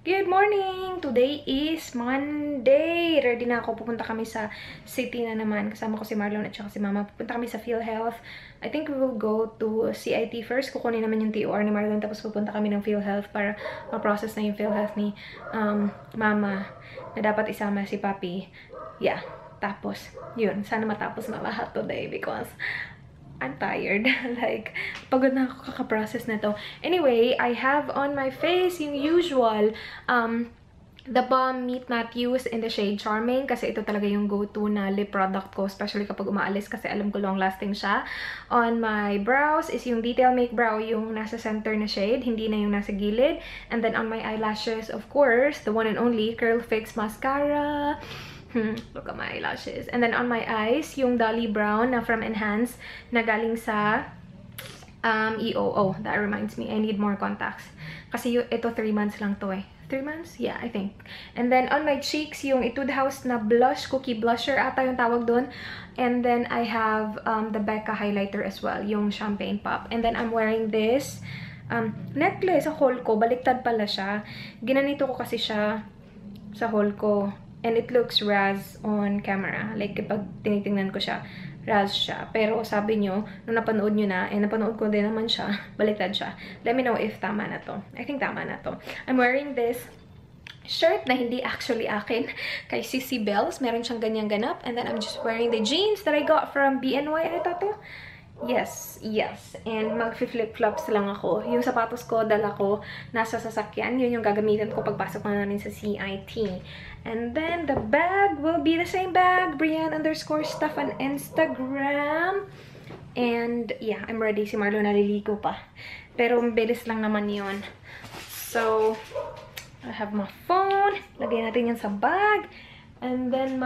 Good morning! Today is Monday. Ready na ako. Pupunta kami sa city na naman. Kasama ko si Marlon at saka si Mama. Pupunta kami sa PhilHealth. I think we will go to CIT first. Kukunin naman yung TOR ni Marlon. Tapos pupunta kami ng PhilHealth para ma-process na yung PhilHealth ni Mama na dapat isama si Papi. Yeah. Tapos, yun. Sana matapos na lahat today because I'm tired. Like, pagod na ako kaka-process na to. Anyway, I have on my face yung usual, the Balm Meet Matthews in the shade Charming. Kasi ito talaga yung go-to na lip product ko. Especially kapag umaalis kasi alam ko long-lasting siya. On my brows is yung Detail Make Brow, yung nasa center na shade. Hindi na yung nasa gilid. And then on my eyelashes, of course, the one and only Curl Fix Mascara. Look at my eyelashes. And then on my eyes, yung Dolly Brown na from Enhance na galing sa EO. Oh, that reminds me. I need more contacts. Kasi ito 3 months lang to eh. 3 months? Yeah, I think. And then on my cheeks, yung Etude House na blush, cookie blusher ata yung tawag doon. And then I have the Becca highlighter as well, yung Champagne Pop. And then I'm wearing this necklace sa haul ko. Baliktad pala siya. Ginanito ko kasi siya sa haul ko. And it looks raz on camera. Like, kapag tinitingnan ko siya, raz siya. Pero sabi nyo, nung napanood nyo na, napanood ko din naman siya, baliktad siya. Let me know if tama na to. I think tama na to. I'm wearing this shirt na hindi actually akin. Kay Sissy Bells. Meron siyang ganyang ganap. And then I'm just wearing the jeans that I got from BNY. Ito to. Yes, yes. And mag-flip-flops lang ako. Yung sapatos ko, dala ko, nasa sasakyan. Yun yung gagamitin ko pagpasok na namin sa CIT. And then, the bag will be the same bag. Brian_stuff on Instagram. And, yeah, I'm ready. Si Marlo naliligo pa. Pero, bilis lang naman yun. So, I have my phone. Lagay natin yan sa bag. And then,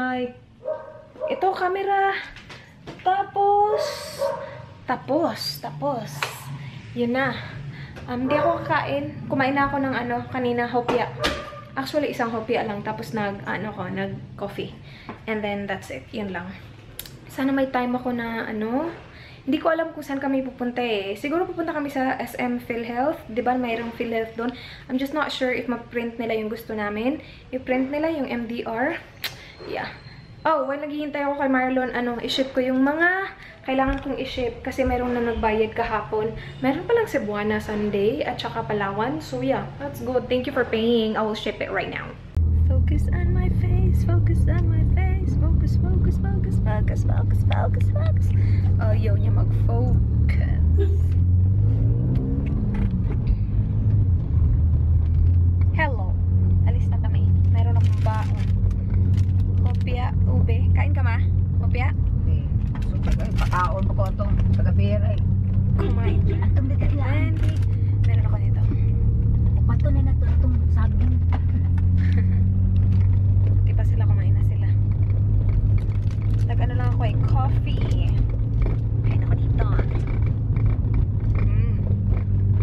ito, camera. Tapos. Yun na. Hindi ako kakain. Kumain na ako ng kanina, hopya. Actually, isang hopya lang. Tapos nag-coffee. And then, that's it. Yun lang. Sana may time ako na, hindi ko alam kung saan kami pupunta eh. Siguro pupunta kami sa SM PhilHealth. Diba, mayroong PhilHealth doon. I'm just not sure if ma-print nila yung gusto namin. I-print nila yung MDR. Yeah. Oh, while naghihintay ako kay Marlon, i-ship ko yung mga kailangan kong i-ship kasi meron na nagbayad kahapon. Meron palang Cebuana Sunday at saka Palawan. So yeah, that's good. Thank you for paying. I will ship it right now. Focus on my face. Focus on my face. Focus. Oh, ayaw niya mag-focus. Hello. Alis na kami. Meron akong baon. Hopya, ube. Kain ka ma? Hopya? So, pakaon mo ko itong tagabira eh. Kumain ka. Atong dagayaan. Meron ako nito. Pato na nato itong saging. Di pa sila kumain na sila. Nag-ano lang ako eh. Coffee. Kain ako dito.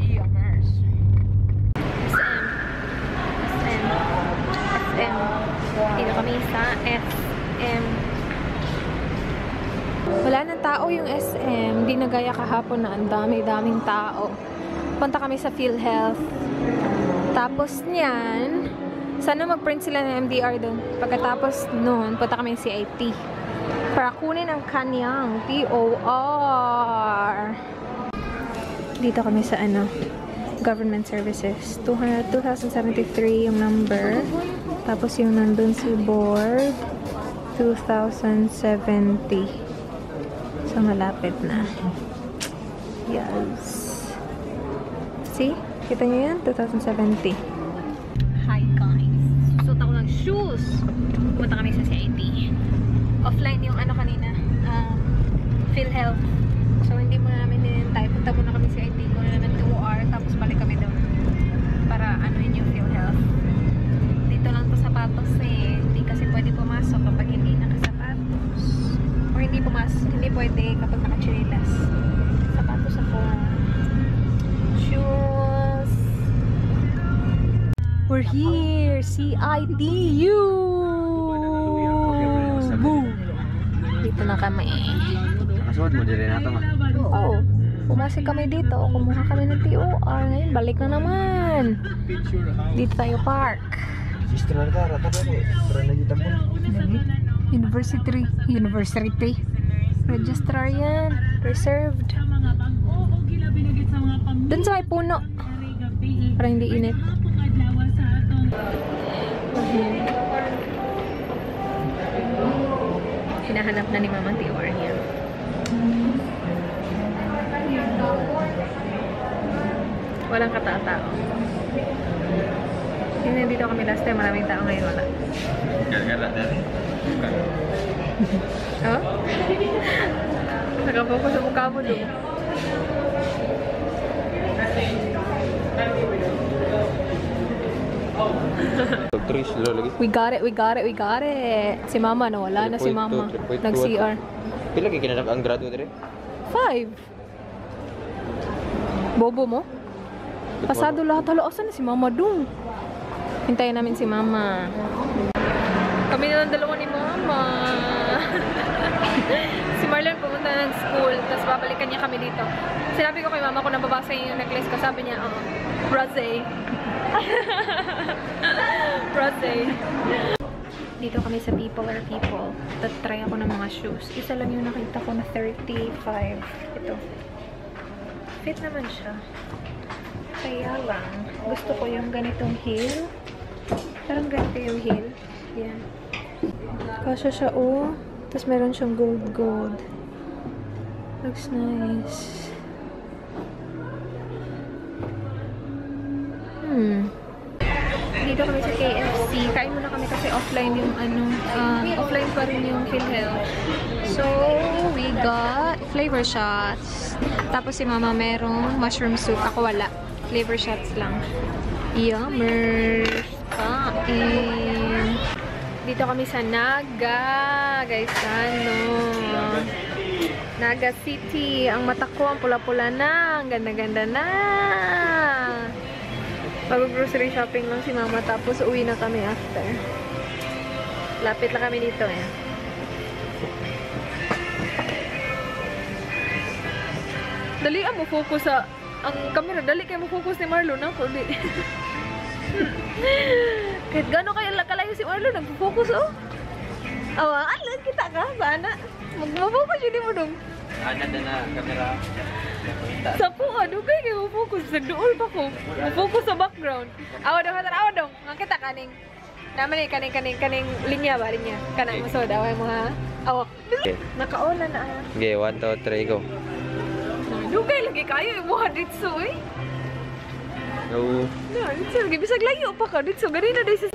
Yummers. SM. Dito kami sa SM. Wala nang tao yung SM. Hindi na gaya kahapon na ang dami-daming tao. Punta kami sa PhilHealth. Tapos niyan, sana mag-print sila ng MDR doon. Pagkatapos noon, punta kami sa CIT. Para kunin ang kanyang TOR. Dito kami sa Government Services. 2073 yung number. Tapos yung nandun si board, 2070. So, malapit na. Yes. See? Kita nyo yan? 2070. Hi, guys. Susot ako ng shoes. Punta kami sa CIT. Offline yung kanina. PhilHealth. So, hindi mo namin nilintay. Punta muna kami sa CIT. Kung na namin 2 hours. Tapos balik kami doon. Para yung PhilHealth. Dito lang to sapatos eh. Hindi kasi pwede pumasok kapag hindi nakasapatos. Or hindi pumasok. Hindi pwede kapag naka-chinilas. Sapatos ako. Shoes. We're here. CITU. Boom. Dito na kami. Nakasuot mo din nato ma. Oo. Pumasi kami dito. Kumuha kami ng TOR. Ngayon, balik na naman. Dito tayo park. Sister na rata na ko. Para na kita mo. University. Registrar yan. Reserved. Dun sa may puno. Para hindi init. Hinahanap na ni Mama ang TOR niya. Walang katao-tao. Yung nandito kami last time, maraming tao ngayon wala. Gara-gara dali. Bukan. Oh? Nakapokus sa mukha mo doon. Tris lo lagi. We got it. Si Mama, nawala na si Mama. Nag-CR. Pila kay kinanap ang grado dire? 5. Bobo mo? Pasado lahat. Halo, asan na si Mama doon? Hintayin namin si Mama. Kami na lang dalawa ni Mama. Si Marlon pumunta ng school, tapos babalikan niya kami dito. Sinabi ko kay Mama kung nababasa yung necklace ko. Sabi niya, Rosé. Rosé. Dito kami sa People Are People. Try ako ng mga shoes. Isa lang yung nakita ko na 35. Ito. Fit naman siya. Kaya lang, gusto ko yung ganitong heel. Parang ganito yung heel. Yan. Kasya siya, oh. Tapos meron siyang gold. Looks nice. Dito kami sa KFC. Kain muna kami kasi offline yung offline pa rin yung PhilHealth. So, we got flavor shots. Tapos si Mama merong mushroom soup. Ako wala. Flavor shots lang. Yummers! Kain! Dito kami sa Naga. Guys, Naga City. Ang mata ko, ang pula-pula na. Ang ganda-ganda na. Mag-grocery shopping lang si Mama. Tapos uwi na kami after. Lapit lang kami dito eh. Dali mo focus sa ang camera. Dali kayo mo focus ni Marlon na po. Kahit gano'n kayo kalayo si Marlon, nag-focus oh. Awa, alam kita ka, bana. Mag-focus yun mo dong. Ana na kamera. Sa puan, okay kayo focus. Nagduol pa ko. Focus sa background. Awa dong. Ang kita kaning. Naman eh, kaning linya ba? Linya. Kanang masod. Away mo ha. Awa. Nakaola na. Okay, 1, 2, 3, go. Dugay lagi kayo. Imuha ditso eh. Go. Ditso lagi. Bisag layo pa ka. Ditso. Ganina dahil sa...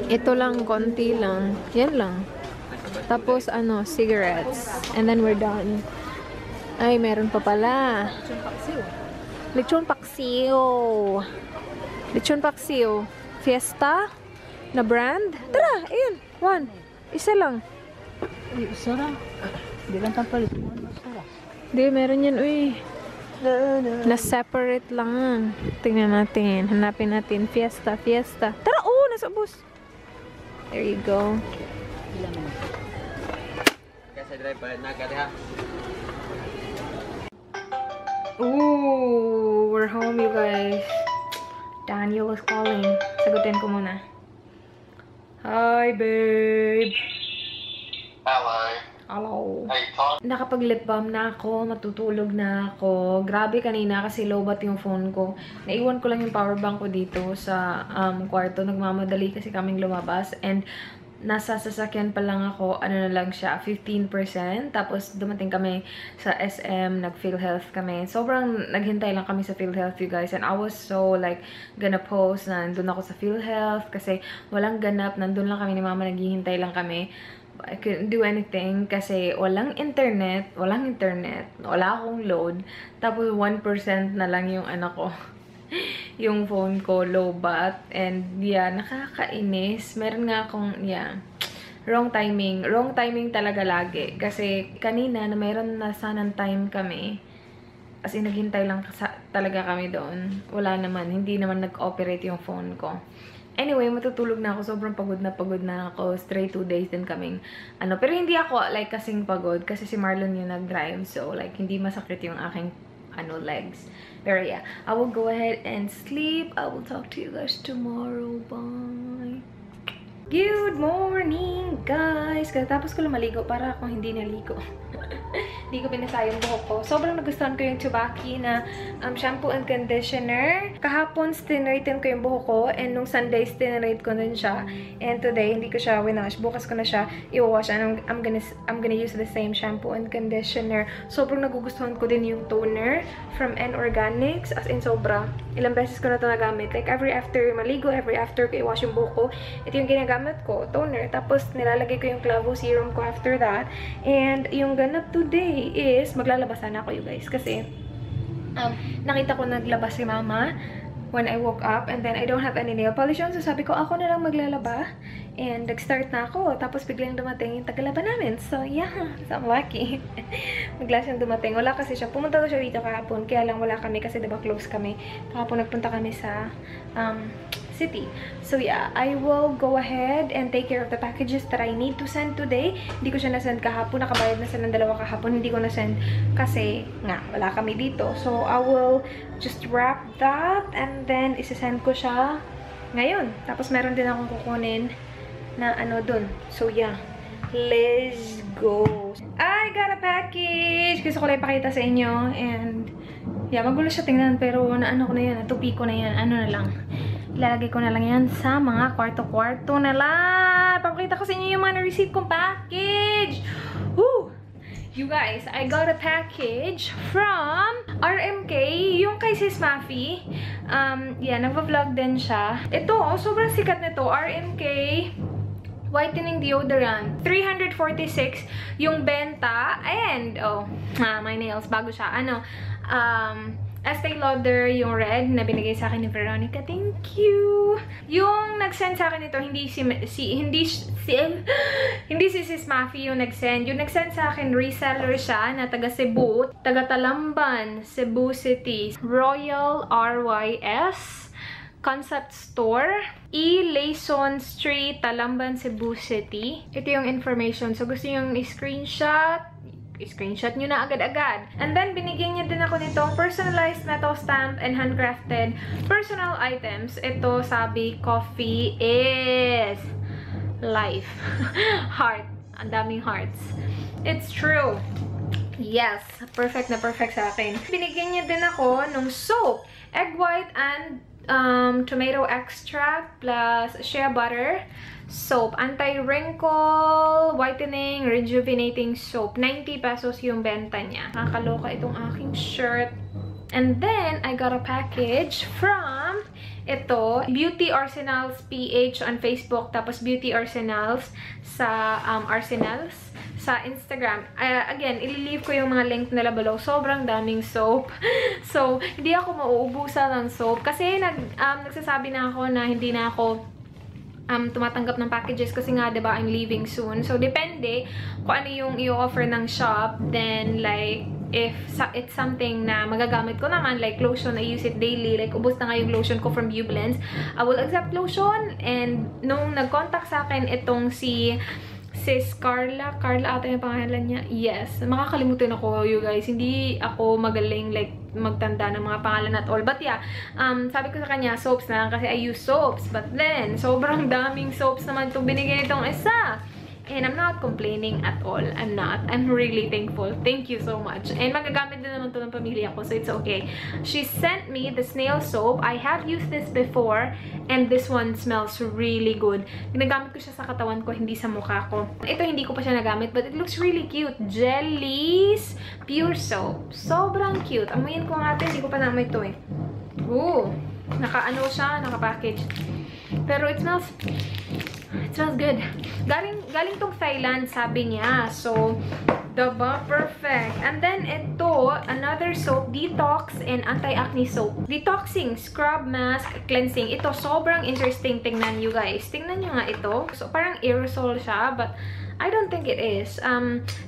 Ito lang, konti lang. Yan lang. Tapos, cigarettes. And then we're done. Ay, meron pa pala. Lechon paksiw. Lechon paksiw. Fiesta? Na brand? Tara, ayun. 1. Isa lang. Isa lang. Hindi lang tampalit. Hindi, meron yan, uy. Na-separate lang. Tingnan natin. Hanapin natin. Fiesta. Tara, nasa bus. There you go. Kasi driver nagadiha. Ooh, we're home, you guys. Daniel is calling. Sagutin ko muna. Hi, babe. Hello. Nakapag-lip balm na ako. Matutulog na ako. Grabe kanina kasi lowbat yung phone ko. Naiwan ko lang yung power bank ko dito sa kwarto. Nagmamadali kasi kaming lumabas. And nasa sasakyan pa lang ako, na lang siya, 15%. Tapos, dumating kami sa SM, nag-PhilHealth kami. Sobrang naghintay lang kami sa PhilHealth, you guys. And I was so, gonna post na nandun ako sa PhilHealth kasi walang ganap. Nandun lang kami ni Mama, naghihintay lang kami. I couldn't do anything kasi walang internet, wala akong load. Tapos, 1% na lang yung ko. Yung phone ko, low bat. And, nakakainis. Meron nga akong, wrong timing. Wrong timing talaga lagi. Kasi, kanina, na meron na sanang time kami. As in, naghintay lang talaga kami doon. Wala naman. Hindi naman nag-operate yung phone ko. Anyway, matutulog na ako. Sobrang pagod na ako. Straight 2 days din kaming, Pero hindi ako, kasing pagod. Kasi si Marlon yung nag-drive. So, hindi masakit yung aking legs. Pero yeah, I will go ahead and sleep. I will talk to you guys tomorrow. Bye. Good morning, guys! Katapos ko lang maligo para akong hindi naligo. Hindi ko pinasa yung buhok ko. Sobrang nagustuhan ko yung Tsubaki na shampoo and conditioner. Kahapon, stinraitin ko yung buhok ko. And nung Sunday, stinrate ko din siya. And today, hindi ko siya winash. Bukas ko na siya i-wash. And I'm gonna use the same shampoo and conditioner. Sobrang nagugustuhan ko din yung toner from N Organics. As in, sobra. Ilang beses ko na ito nagamit. Like, every after maligo, every after ko i-wash yung buhok ko, ito yung ginagamit ko, toner. Tapos, nilalagay ko yung Clavo serum ko after that. And, yung ganap today is, maglalabas na ako, you guys. Kasi, nakita ko naglabas si Mama when I woke up. And then, I don't have any nail polish on. So, sabi ko, ako na lang maglalaba. And, nag-start na ako. Tapos, biglang dumating yung tagalaba namin. So, yeah. So, I'm lucky. Bigla siyang dumating. Wala kasi siya. Pumunta ko siya dito kahapon. Kaya lang wala kami kasi diba close kami. Kahapon nagpunta kami sa city. So, yeah. I will go ahead and take care of the packages that I need to send today. Hindi ko siya nasend kahapon. Nakabayad na siya ng 2 kahapon. Hindi ko nasend kasi nga, wala kami dito. So, I will just wrap that and then isasend ko siya ngayon. Tapos, meron din akong kukunin na ano dun. So, yeah. Let's go. I got a package! Gusto ko lang ipakita sa inyo. And, yeah, magulo siya tingnan. Pero, naano ko na yan. Natupi ko na yan. Ano na lang. Ilalagay ko na lang yan sa mga kwarto-kwarto na lang. Papakita ko sa inyo yung mga na-receive kong package. Woo! You guys, I got a package from RMK, yung kay Sis Mafi. Yeah, nagva-vlog din siya. Ito, sobrang sikat nito. RMK whitening deodorant. 346 yung benta. And, my nails, bago siya. Estee Lauder yung red na binigay sa akin ni Veronica. Thank you! Yung nag-send sa akin ito, hindi si Sis Mafi yung nag-send. Yung nag-send sa akin, reseller siya na taga Cebu, taga Talamban, Cebu City. Royal RYS Concept Store, E. Layson Street, Talamban, Cebu City. Ito yung information. So, gusto yung i-screenshot nyo na agad-agad. And then, binigyan niya din ako nitong personalized metal stamp and handcrafted personal items. Ito, sabi, coffee is life. Heart. Ang daming hearts. It's true. Yes. Perfect na perfect sa akin. Binigyan niya din ako ng soap. Egg white and tomato extract plus shea butter soap. Anti-wrinkle, whitening, rejuvenating soap. 90 pesos yung benta niya. Nakakaloka itong aking shirt. And then, I got a package from ito, Beauty Arsenals PH on Facebook. Tapos, Beauty Arsenals sa Arsenals sa Instagram. Again, ililive ko yung mga link nila below. Sobrang daming soap. So, hindi ako mauubusan ng soap. Kasi nagsasabi na ako na hindi na ako tumatanggap ng packages kasi nga, diba, I'm leaving soon. So, depende kung ano yung i-offer ng shop. Then, like, if it's something na magagamit ko naman, like lotion, I use it daily. Like, ubos na nga yung lotion ko from Beaublends. I will accept lotion. And, nung nag-contact sa akin itong si Sis Carla ata yung pangalan niya. Yes. Makakalimutan ako, you guys. Hindi ako magaling, like, magtanda ng mga pangalan at all. But yeah, sabi ko sa kanya, soaps na lang kasi I use soaps. But then, sobrang daming soaps naman itong binigay nitong isa. And I'm not complaining at all. I'm not. I'm really thankful. Thank you so much. And magagamit din naman ito ng pamilya ko, so it's okay. She sent me the snail soap. I have used this before, and this one smells really good. Ginagamit ko siya sa katawan ko, hindi sa mukha ko. Ito, hindi ko pa siya nagamit, but it looks really cute. Jellies Pure Soap. Sobrang cute. Amuyin ko nga ito. Hindi ko pa naamoy ito eh. Ooh. Naka-ano siya, naka-package. Pero it smells good. Galing tong Thailand, sabi niya. So, diba? Perfect. And then, ito, another soap, detox and anti-acne soap. Detoxing, scrub mask, cleansing. Ito, sobrang interesting. Tingnan you guys. Tingnan nyo nga ito. So, parang aerosol siya, but I don't think it is.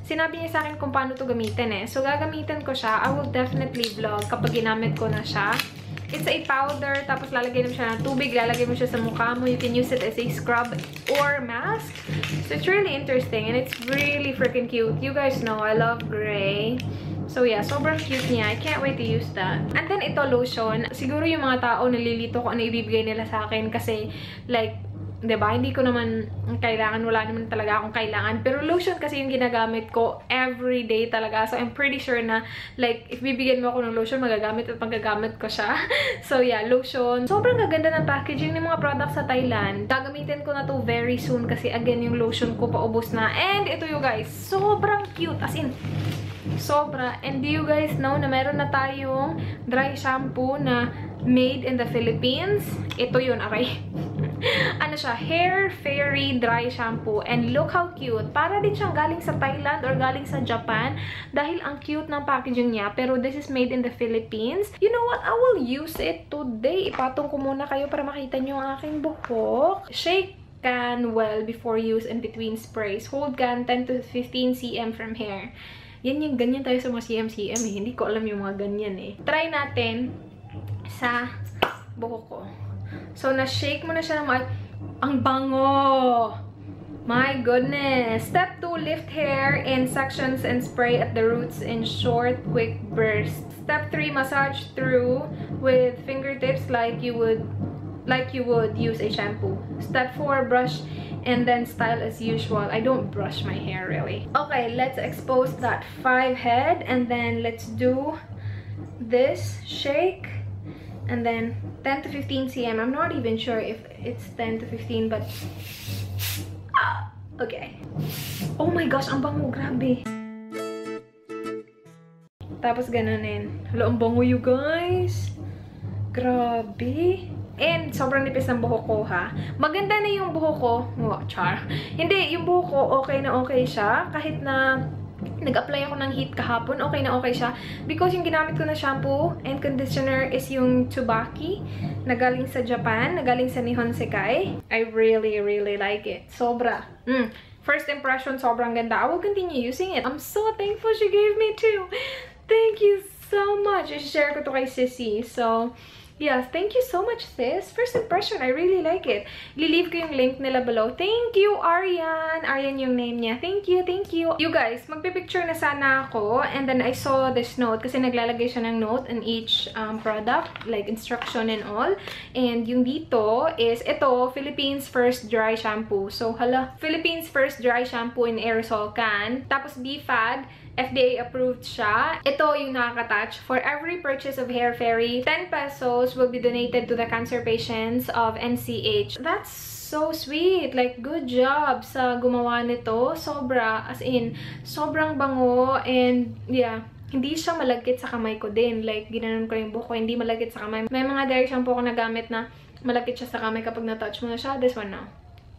Sinabi niya sa akin kung paano to gamitin eh. So, gagamitin ko siya. I will definitely vlog kapag ginamit ko na siya. It's a powder, tapos lalagay mo siya ng tubig, lalagay mo siya sa mukha mo. You can use it as a scrub or mask. So, it's really interesting and it's really freaking cute. You guys know, I love gray. So yeah, sobrang cute niya. I can't wait to use that. And then ito, lotion. Siguro yung mga tao nalilito ko ano ibibigay nila sa akin kasi like, 'di ba? Hindi ko naman kailangan, wala naman talaga akong kailangan. Pero lotion kasi yung ginagamit ko every day talaga. So I'm pretty sure na like if bibigyan mo ako ng lotion, magagamit at magagamit ko siya. So yeah, lotion. Sobrang gaganda ng packaging ng mga products sa Thailand. Gagamitin ko na to very soon kasi again yung lotion ko paubos na. And ito you guys, sobrang cute. As in, sobra. And do you guys know na meron na tayong dry shampoo na made in the Philippines? Ito yun, aray. Ano siya? Hair Fairy Dry Shampoo. And look how cute. Para din siyang galing sa Thailand or galing sa Japan. Dahil ang cute ng packaging niya. Pero this is made in the Philippines. You know what? I will use it today. Ipatong ko muna kayo para makita nyo ang aking buhok. Shake can well before use and between sprays. Hold can 10 to 15 cm from hair. Yan yung ganyan tayo sa mga CM eh. Hindi ko alam yung mga ganyan eh. Try natin sa buhok ko. So, na-shake mo na siya ng ang bango! My goodness! Step 2, lift hair in sections and spray at the roots in short, quick bursts. Step 3, massage through with fingertips like you would use a shampoo. Step 4, brush and then style as usual. I don't brush my hair really. Okay, let's expose that 5 head and then let's do this shake and then 10 to 15 cm. I'm not even sure if it's 10 to 15 but okay. Oh my gosh, ang bango, grabe. Tapos ganonin. Hala, ang bango you guys. Grabe. And sobrang nipis ng buhok ko ha. Maganda na yung buhok ko. Oh, char. Hindi, yung buhok ko okay na okay siya. Kahit na nag-apply ako ng heat kahapon, okay na okay siya. Because yung ginamit ko na shampoo and conditioner is yung Tsubaki na galing sa Japan, na galing sa Nihon Sekai. I really, really like it. Sobra. First impression, sobrang ganda. I will continue using it. I'm so thankful she gave me too. Thank you so much. I-share ko to kay Sissy. So, yeah, thank you so much, sis. First impression, I really like it. Leave ko yung link nila below. Thank you, Aryan. Aryan yung name niya. Thank you, thank you. You guys, magpipicture na sana ako. And then I saw this note kasi naglalagay siya ng note in each product, like instruction and all. And yung dito is, ito, Philippines First Dry Shampoo. So, hala, Philippines First Dry Shampoo in aerosol can. Tapos BFAD, FDA approved siya. Ito yung nakaka-touch. For every purchase of Hair Fairy, 10 pesos will be donated to the cancer patients of NCH. That's so sweet. Like, good job sa gumawa nito. Sobra. As in, sobrang bango. And, yeah, hindi siya malagkit sa kamay ko din. Like, ginanon ko yung buhok ko. Hindi malagkit sa kamay. May mga dry shampoo ko na gamit na malagkit siya sa kamay kapag na-touch mo na siya. This one no.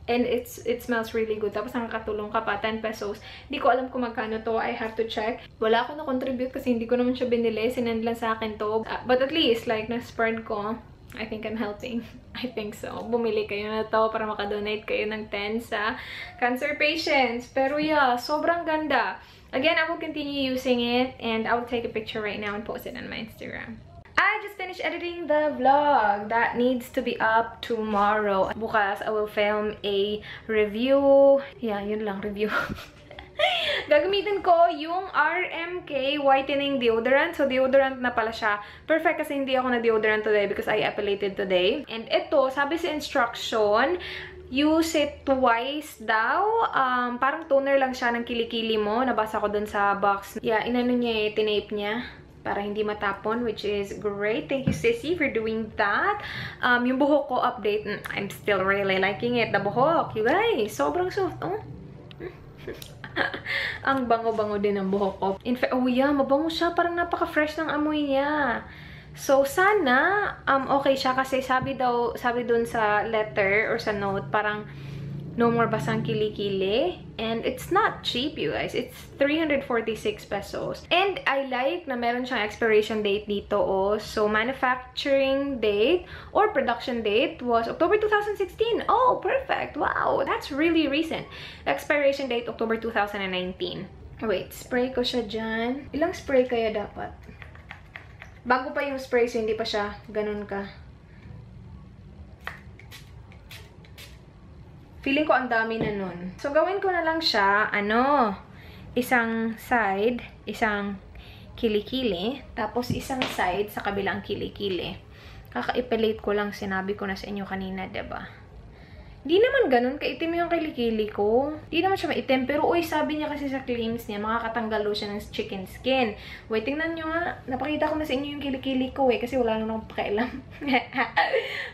And it smells really good. Tapos nakakatulong ka pa, 10 pesos. Hindi ko alam kung magkano to. I have to check. Wala ako na-contribute kasi hindi ko naman siya binili. Sinend lang sa akin to. But at least, like, na-spread ko. I think I'm helping. I think so. Bumili kayo na to para makadonate kayo ng 10 sa cancer patients. Pero yeah, sobrang ganda. Again, I will continue using it. And I will take a picture right now and post it on my Instagram. I just finished editing the vlog. That needs to be up tomorrow. Bukas, I will film a review. Yeah, yun lang, review. Gagamitin ko yung RMK Whitening Deodorant. So, deodorant na pala siya. Perfect kasi hindi ako na-deodorant today because I epilated today. And ito, sabi sa instruction, use it twice daw. Parang toner lang siya ng kilikili mo. Nabasa ko dun sa box. Yeah, inano niya eh, tinape niya para hindi matapon, which is great. Thank you, Sissy, for doing that. Yung buhok ko update, I'm still really liking it. The buhok, you guys, sobrang soft. Oh. Ang bango-bango din ng buhok ko. In fact, oh yeah, mabango siya. Parang napaka-fresh ng amoy niya. So, sana, okay siya kasi sabi dun sa letter or sa note, parang no more basang kilikili. And it's not cheap, you guys. It's 346 pesos. And I like na meron siyang expiration date dito, oh. So, manufacturing date or production date was October 2016. Oh, perfect. Wow, that's really recent. Expiration date, October 2019. Wait, spray ko siya dyan. Ilang spray kaya dapat? Bago pa yung spray, so hindi pa siya ganun ka. Feeling ko ang dami na nun. So, gawin ko na lang siya, isang side, isang kilikili. Tapos isang side sa kabilang kilikili. Kaka-epilate ko lang, sinabi ko na sa inyo kanina, diba? Di naman ganun, kaitim yung kilikili ko. Di naman siya maitim, pero uy, sabi niya kasi sa claims niya, makakatanggal siya ng chicken skin. Wait, tingnan nyo nga. Napakita ko na sa inyo yung kilikili ko kasi wala naman akong pakialam.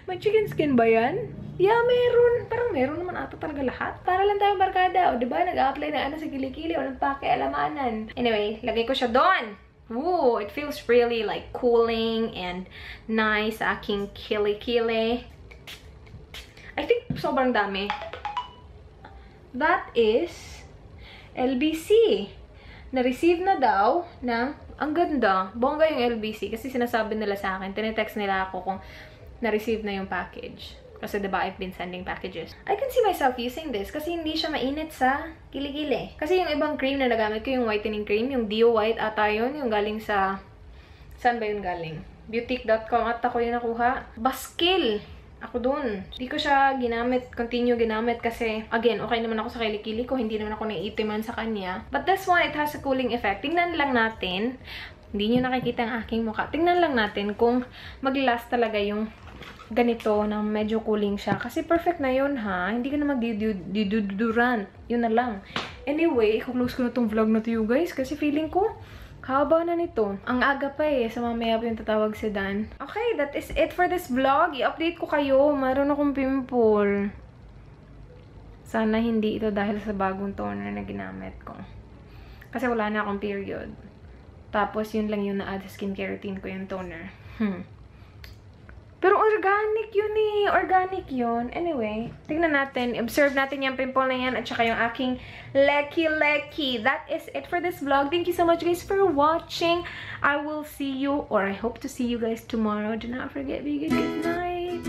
May chicken skin ba yan? Yeah, meron. Parang meron naman ata talaga lahat. Para lang tayo barkada. O, diba? Nag-a-apply na sa kilikili. Walang pakialamanan. Anyway, lagay ko siya doon. Woo! It feels really like cooling and nice sa aking kilikili. I think sobrang dami. That is LBC. Na-receive na daw ng, ang ganda, bongga yung LBC. Kasi sinasabi nila sa akin, tinetext nila ako kung na-receive na yung package. Kasi diba, I've been sending packages. I can see myself using this kasi hindi siya mainit sa kilikili. Kasi yung ibang cream na nagamit ko, yung whitening cream, yung Dio White ata yun, yung galing sa, saan ba yun galing? Beautique.com at ako yung nakuha. Baskil! Ako dun. Hindi ko siya continue ginamit kasi, again, okay naman ako sa kilikili ko. Hindi naman ako naiitiman sa kanya. But this one, it has a cooling effect. Tingnan lang natin. Hindi nyo nakikita ang aking mukha. Tingnan lang natin kung mag-last talaga yung ganito na medyo cooling siya. Kasi perfect na yun, ha? Hindi ka na mag-deodorant. Yun na lang. Anyway, i-close ko na tong vlog na to, you guys. Kasi feeling ko, haba na nito. Ang aga pa sa mamaya pa yung tatawag si Dan. Okay, that is it for this vlog. I-update ko kayo. Mayroon akong pimple. Sana hindi ito dahil sa bagong toner na ginamit ko. Kasi wala na akong period. Tapos yun lang yung na-add sa skincare routine ko yung toner. Pero organic yun Organic yun. Anyway, tignan natin. Observe natin yung pimple na yan at saka yung aking leki. That is it for this vlog. Thank you so much guys for watching. I will see you, or I hope to see you guys tomorrow. Do not forget, be good. Good night.